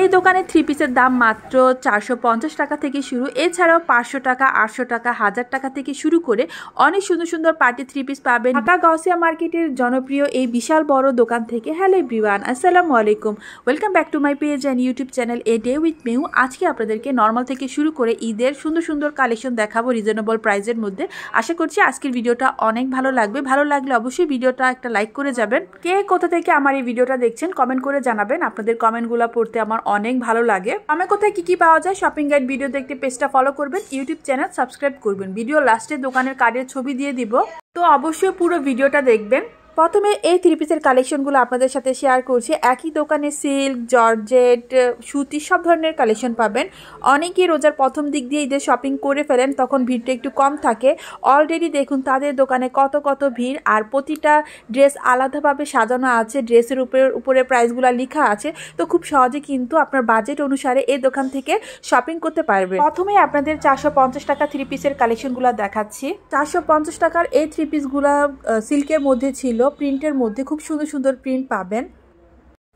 এই দোকানে থ্রি পিসের দাম মাত্র 450 টাকা থেকে শুরু। এছাড়াও 500 টাকা, 800 টাকা, 1000 টাকা থেকে শুরু করে অনেক সুন্দর সুন্দর পার্টি থ্রি পিস পাবেন ঢাকা গাউসিয়া মার্কেটের জনপ্রিয় এই বিশাল বড় দোকান থেকে। হ্যালো এভরিওয়ান, আসসালামু আলাইকুম, welcome back to my page and YouTube channel a day with mu. আজকে আপনাদেরকে নর্মাল থেকে শুরু করে ঈদের সুন্দর সুন্দর কালেকশন দেখাবো রিজনেবল প্রাইসের মধ্যে। আশা করছি আজকের ভিডিওটা অনেক ভালো লাগবে। ভালো লাগলে অবশ্যই ভিডিওটা একটা লাইক করে যাবেন। কে কোথা থেকে আমার এই ভিডিওটা দেখছেন কমেন্ট করে জানাবেন। আপনাদের কমেন্টগুলো পড়তে আমার অনেক ভালো লাগে। আমার কোথায় কি পাওয়া যায় শপিং গাইড ভিডিও দেখতে পেজটা ফলো করবেন, ইউটিউব চ্যানেল সাবস্ক্রাইব করবেন। ভিডিও লাস্টে দোকানের কার্ডের ছবি দিয়ে দিব, তো অবশ্যই পুরো ভিডিওটা দেখবেন। প্রথমে এই থ্রি পিসের কালেকশনগুলো আপনাদের সাথে শেয়ার করছি। একই দোকানে সিল্ক, জর্জেট, সুতি সব ধরনের কালেকশন পাবেন। অনেকেই রোজার প্রথম দিক দিয়ে ঈদের শপিং করে ফেলেন, তখন ভিড়টা একটু কম থাকে। অলরেডি দেখুন তাদের দোকানে কত কত ভিড়, আর প্রতিটা ড্রেস আলাদাভাবে সাজানো আছে, ড্রেসের উপরে প্রাইসগুলো লেখা আছে। তো খুব সহজে কিন্তু আপনার বাজেট অনুসারে এই দোকান থেকে শপিং করতে পারবেন। প্রথমে আপনাদের 450 টাকা থ্রি পিসের কালেকশনগুলো দেখাচ্ছি। 450 টাকার এই থ্রি পিসগুলো সিল্কের মধ্যে ছিল, প্রিন্টের মধ্যে খুব সুন্দর সুন্দর প্রিন্ট পাবেন।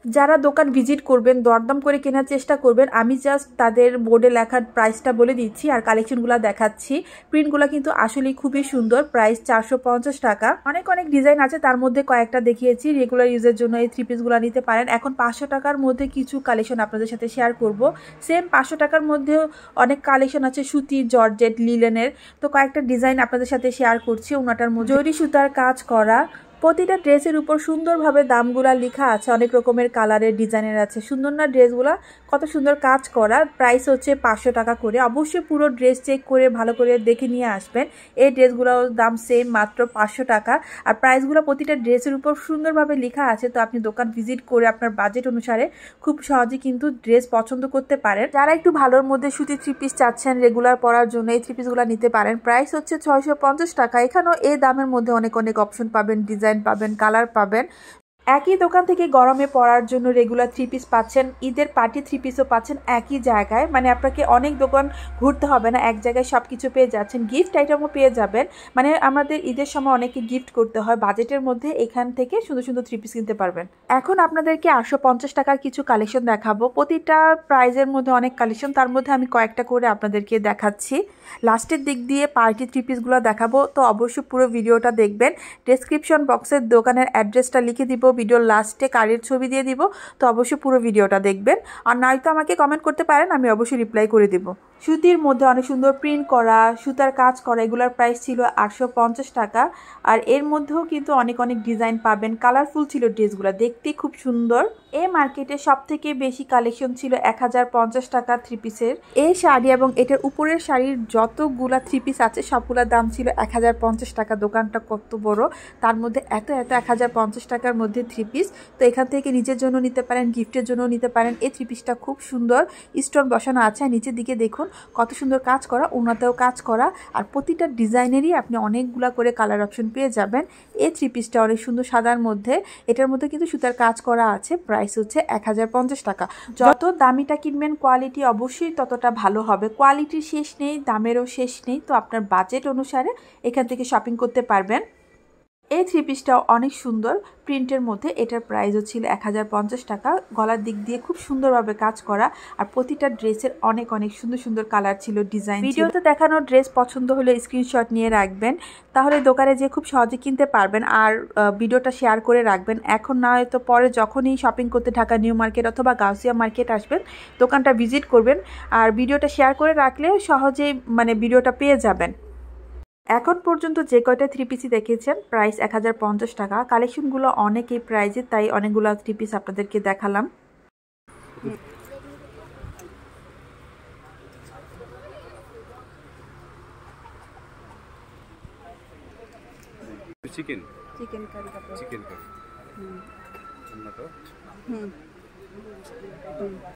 যারা দোকান ভিজিট করবেন দরদাম করে কেনার চেষ্টা করবেন। আমি জাস্ট তাদের বোর্ডে লেখার প্রাইসটা বলে দিচ্ছি আর কালেকশনগুলো দেখাচ্ছি। প্রিন্টগুলো কিন্তু আসলে খুবই সুন্দর। প্রাইস 450 টাকা। অনেক অনেক ডিজাইন আছে, তার মধ্যে কয়েকটা দেখিয়েছি। রেগুলার ইউজের জন্য এই থ্রি পিসগুলো নিতে পারেন। এখন 500 টাকার মধ্যে কিছু কালেকশন আপনাদের সাথে শেয়ার করব। সেম 500 টাকার মধ্যেও অনেক কালেকশন আছে সুতি, জর্জেট, লিলেনের। তো কয়েকটা ডিজাইন আপনাদের সাথে শেয়ার করছি। ওনাটার মধ্যে জরি সুতার কাজ করা, প্রতিটা ড্রেসের উপর সুন্দরভাবে দামগুলা লেখা আছে। অনেক রকমের কালারের ডিজাইনের আছে। সুন্দর না ড্রেসগুলা, কত সুন্দর কাজ করা। প্রাইস হচ্ছে 500 টাকা করে। অবশ্যই পুরো ড্রেস চেক করে ভালো করে দেখে নিয়ে আসবেন। এই ড্রেসগুলোর দাম সেম, মাত্র 500 টাকা। আর প্রাইসগুলো প্রতিটা ড্রেসের উপর সুন্দরভাবে লেখা আছে। তো আপনি দোকান ভিজিট করে আপনার বাজেট অনুসারে খুব সহজে কিন্তু ড্রেস পছন্দ করতে পারেন। যারা একটু ভালোর মধ্যে সুতি থ্রি পিস চাচ্ছেন রেগুলার পরার জন্য, এই থ্রি পিসগুলো নিতে পারেন। প্রাইস হচ্ছে 650 টাকা। এখানেও এই দামের মধ্যে অনেক অনেক অপশন পাবেন, ডিজাইন পাবেন, কালার পাবেন। একই দোকান থেকে গরমে পরার জন্য রেগুলার থ্রি পিস পাচ্ছেন, ঈদের পার্টি থ্রি পিসও পাচ্ছেন একই জায়গায়। মানে আপনাকে অনেক দোকান ঘুরতে হবে না, এক জায়গায় সব কিছু পেয়ে যাচ্ছেন। গিফট আইটেমও পেয়ে যাবেন। মানে আমাদের ঈদের সময় অনেকে গিফট করতে হয়, বাজেটের মধ্যে এখান থেকে সুন্দর সুন্দর থ্রি পিস কিনতে পারবেন। এখন আপনাদেরকে 850 টাকার কিছু কালেকশন দেখাবো। প্রতিটা প্রাইজের মধ্যে অনেক কালেকশন, তার মধ্যে আমি কয়েকটা করে আপনাদেরকে দেখাচ্ছি। লাস্টের দিক দিয়ে পার্টি থ্রি পিসগুলো দেখাবো, তো অবশ্যই পুরো ভিডিওটা দেখবেন। ডেসক্রিপশন বক্সের দোকানের অ্যাড্রেসটা লিখে দিব, ভিডিওর লাস্টে কার্ডের ছবি দিয়ে দিব। তো অবশ্যই পুরো ভিডিওটা দেখবেন। আর নয়তো আমাকে কমেন্ট করতে পারেন, আমি অবশ্যই রিপ্লাই করে দিব। সুতির মধ্যে অনেক সুন্দর প্রিন্ট করা, সুতার কাজ করা, এগুলোর প্রাইস ছিল 850 টাকা। আর এর মধ্যেও কিন্তু অনেক অনেক ডিজাইন পাবেন। কালারফুল ছিল ড্রেসগুলো, দেখতে খুব সুন্দর। এই মার্কেটে সব থেকে বেশি কালেকশন ছিল 1050 টাকা থ্রি পিসের। এই শাড়ি এবং এটার উপরের শাড়ির যতগুলা থ্রি পিস আছে সবগুলোর দাম ছিল 1050 টাকা। দোকানটা কত বড়, তার মধ্যে এত 1050 টাকার মধ্যে থ্রি পিস। তো এখান থেকে নিজের জন্য নিতে পারেন, গিফটের জন্য নিতে পারেন। এই থ্রি পিসটা খুব সুন্দর, স্টোন বসানো আছে। নিচের দিকে দেখুন কত সুন্দর কাজ করা, ওনাতেও কাজ করা। আর প্রতিটা ডিজাইনেরই আপনি অনেকগুলা করে কালার অপশন পেয়ে যাবেন। এই থ্রি পিসটা অনেক সুন্দর সাদার মধ্যে, এটার মধ্যে কিন্তু সুতার কাজ করা আছে। প্রাইস হচ্ছে 1050 টাকা। যত দামিটা কিনবেন কোয়ালিটি অবশ্যই ততটা ভালো হবে। কোয়ালিটির শেষ নেই, দামেরও শেষ নেই। তো আপনার বাজেট অনুসারে এখান থেকে শপিং করতে পারবেন। এই থ্রি পিসটাও অনেক সুন্দর প্রিন্টের মধ্যে। এটার প্রাইসও ছিল 1050 টাকা। গলার দিক দিয়ে খুব সুন্দরভাবে কাজ করা, আর প্রতিটা ড্রেসের অনেক অনেক সুন্দর সুন্দর কালার ছিল, ডিজাইন। ভিডিওতে দেখানো ড্রেস পছন্দ হলে স্ক্রিনশট নিয়ে রাখবেন, তাহলে দোকানে যেয়ে খুব সহজে কিনতে পারবেন। আর ভিডিওটা শেয়ার করে রাখবেন। এখন না হয়তো পরে যখনই শপিং করতে ঢাকা নিউ মার্কেট অথবা গাউসিয়া মার্কেট আসবেন, দোকানটা ভিজিট করবেন আর ভিডিওটা শেয়ার করে রাখলে সহজেই মানে ভিডিওটা পেয়ে যাবেন। এখন পর্যন্ত যে কয়টা থ্রি পিসই দেখেছেন প্রাইস 1050 টাকা। কালেকশনগুলো অনেক এই প্রাইজে, তাই অনেকগুলো থ্রি পিস আপনাদেরকে দেখালাম। চিকেন কারি কাপড়। Chicken curry.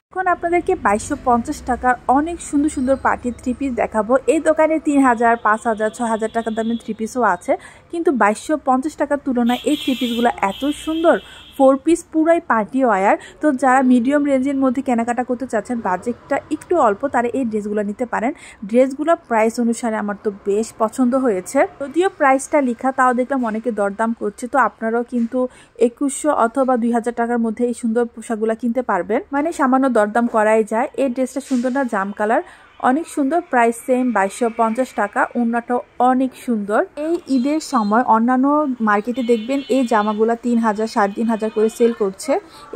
এখন আপনাদেরকে 2250 টাকার অনেক সুন্দর সুন্দর পার্টি থ্রি পিস দেখাবো। এই দোকানে 3000, 5000, 6000 টাকা দামের থ্রি পিসও আছে, কিন্তু 2250 টাকার তুলনায় এই থ্রি পিসগুলো এত সুন্দর। 4 পিস পুরাই পার্টি ওয়্যার। তো যারা মিডিয়াম রেঞ্জের মধ্যে কেনাকাটা করতে চাচ্ছেন, বাজেটটা একটু অল্প, তারা এই ড্রেসগুলো নিতে পারেন। ড্রেসগুলো প্রাইস অনুসারে আমার তো বেশ পছন্দ হয়েছে। যদিও প্রাইসটা লেখা, তাও দেখলাম অনেকে দরদাম করছে। তো আপনারাও কিন্তু 2100 অথবা 2000 টাকার মধ্যে এই সুন্দর পোশাকগুলো কিনতে পারবেন। মানে সামান্য দরদাম করাই যায়। এই ড্রেসটা সুন্দর না, জাম কালার, অনেক সুন্দর, প্রাইস সেম 2250 টাকা। ওড়নাটাও অনেক সুন্দর। এই ঈদের সময় অন্যান্য মার্কেটে দেখবেন এই জামাগুলা 3000 3500 করে সেল করছে।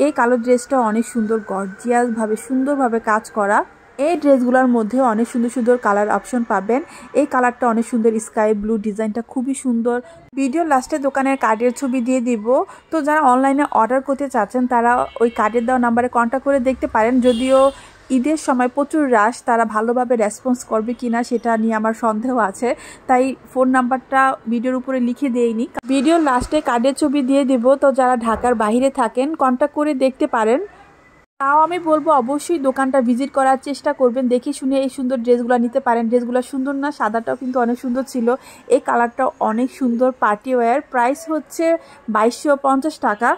এই কালো ড্রেসটা অনেক সুন্দর, গর্জিয়াসভাবে সুন্দরভাবে কাজ করা। এই ড্রেসগুলোর মধ্যে অনেক সুন্দর সুন্দর কালার অপশন পাবেন। এই কালারটা অনেক সুন্দর, স্কাই ব্লু, ডিজাইনটা খুবই সুন্দর। ভিডিও লাস্টে দোকানের কার্ডের ছবি দিয়ে দিব, তো যারা অনলাইনে অর্ডার করতে চাচ্ছেন তারা ওই কার্ডের দেওয়া নাম্বারে কন্ট্যাক্ট করে দেখতে পারেন। যদিও ঈদের সময় প্রচুর রাশ, তারা ভালোভাবে রেসপন্স করবে কিনা সেটা নিয়ে আমার সন্দেহ আছে, তাই ফোন নাম্বারটা ভিডিওর উপরে লিখে দেইনি। ভিডিওর লাস্টে কার্ডের ছবি দিয়ে দেব, তো যারা ঢাকার বাইরে থাকেন কন্ট্যাক্ট করে দেখতে পারেন। তাও আমি বলবো অবশ্যই দোকানটা ভিজিট করার চেষ্টা করবেন, দেখে শুনে এই সুন্দর ড্রেসগুলো নিতে পারেন। ড্রেসগুলো সুন্দর না, সাদাটাও কিন্তু অনেক সুন্দর ছিল, এই কালারটাও অনেক সুন্দর, পার্টি ওয়্যার। প্রাইস হচ্ছে 2250 টাকা।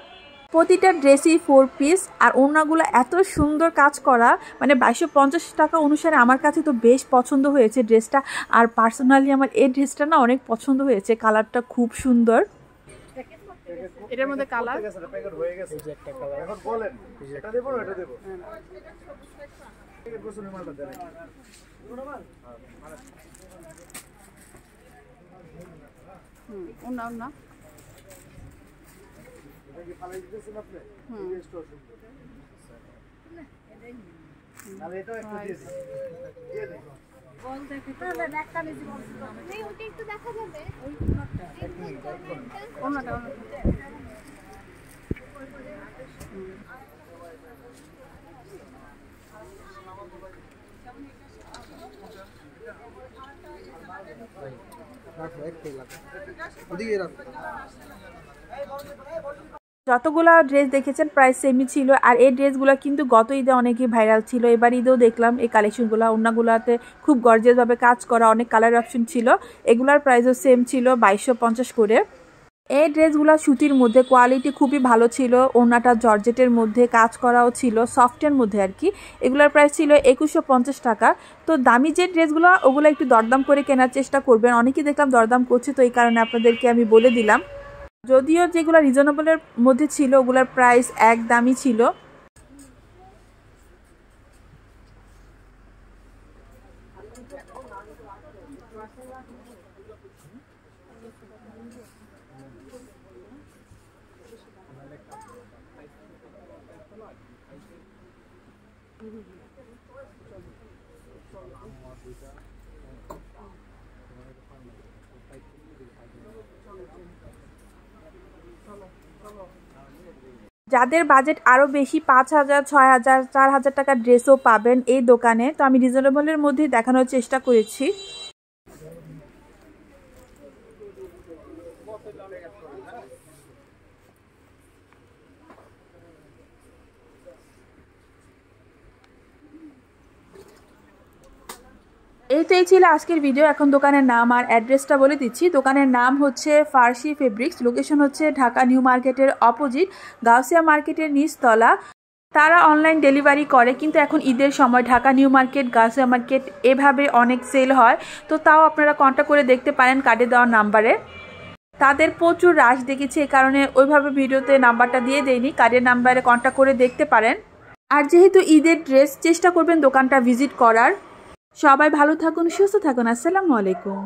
প্রতিটা ড্রেসই 4 পিস, আর ওড়নাগুলো এত সুন্দর কাজ করা, মানে 2250 টাকা অনুসারে আমার কাছে তো বেশ পছন্দ হয়েছে ড্রেসটা। আর পার্সোনালি আমার এই ড্রেসটা না অনেক পছন্দ হয়েছে, কালারটা খুব সুন্দর। এটার মধ্যে কালার প্যাকেট হয়ে গেছে, এই যে একটা কালার। এখন বলেন এটা দেব না এটা দেব? প্যাকেট গোসলের মালটা দেন। ওনা ওনা এটা কি ফালাই দিতেছেন আপনি? এই স্টোর সুন্দর তাহলে এটা একটু দিয়েছি দিয়ে দেন। বল দেখি তো একটা নিচে বল নেই, ওটা একটু দেখা যাবে ওই ওনাটা ওনাটা যতগুলা ড্রেস দেখেছেন প্রাইস সেমই ছিল। আর এই ড্রেসগুলো কিন্তু গত ঈদে অনেকই ভাইরাল ছিল, এবার ঈদেও দেখলাম এই কালেকশনগুলো। ওড়নাগুলোতে খুব গর্জিয়াসভাবে কাজ করা, অনেক কালার অপশন ছিল। এগুলার প্রাইসও সেম ছিল 2250 করে। এই ড্রেসগুলো সুতির মধ্যে, কোয়ালিটি খুবই ভালো ছিল। ওড়নাটা জর্জেটের মধ্যে কাজ করাও ছিল, সফটের মধ্যে আর কি। এগুলোর প্রাইস ছিল 2150 টাকা। তো দামি যে ড্রেসগুলো ওগুলো একটু দরদাম করে কেনার চেষ্টা করবেন, অনেকেই দেখলাম দরদাম করছে, তো এই কারণে আপনাদেরকে আমি বলে দিলাম। যদিও যেগুলো রিজনেবলের মধ্যে ছিল ওগুলোর প্রাইস এক দামই ছিল। যাদের বাজেট আরও বেশি, 5000 6000 4000 টাকার ড্রেসও পাবেন এই দোকানে। তো আমি রিজনেবলের মধ্যেই দেখানোর চেষ্টা করেছি। এই ছিল আজকের ভিডিও। এখন দোকানের নাম আর অ্যাড্রেসটা বলে দিচ্ছি। দোকানের নাম হচ্ছে ফার্সি ফেব্রিক্স, লোকেশন হচ্ছে ঢাকা নিউ মার্কেটের অপোজিট, গাউসিয়া মার্কেটের নিচতলা। তারা অনলাইন ডেলিভারি করে, কিন্তু এখন ঈদের সময় Dhaka new market, Gausia market এভাবে অনেক সেল হয়, তো তাও আপনারা কন্ট্যাক্ট করে দেখতে পারেন কার্ডে দেওয়া নাম্বারে। তাদের প্রচুর রাশ দেখেছি, এই কারণে ওইভাবে ভিডিওতে নাম্বারটা দিয়ে দেয়নি, কার্ডের নাম্বারে কন্ট্যাক্ট করে দেখতে পারেন। আর যেহেতু ঈদের ড্রেস, চেষ্টা করবেন দোকানটা ভিজিট করার। সবাই ভালো থাকুন, সুস্থ থাকুন। আসসালামু আলাইকুম।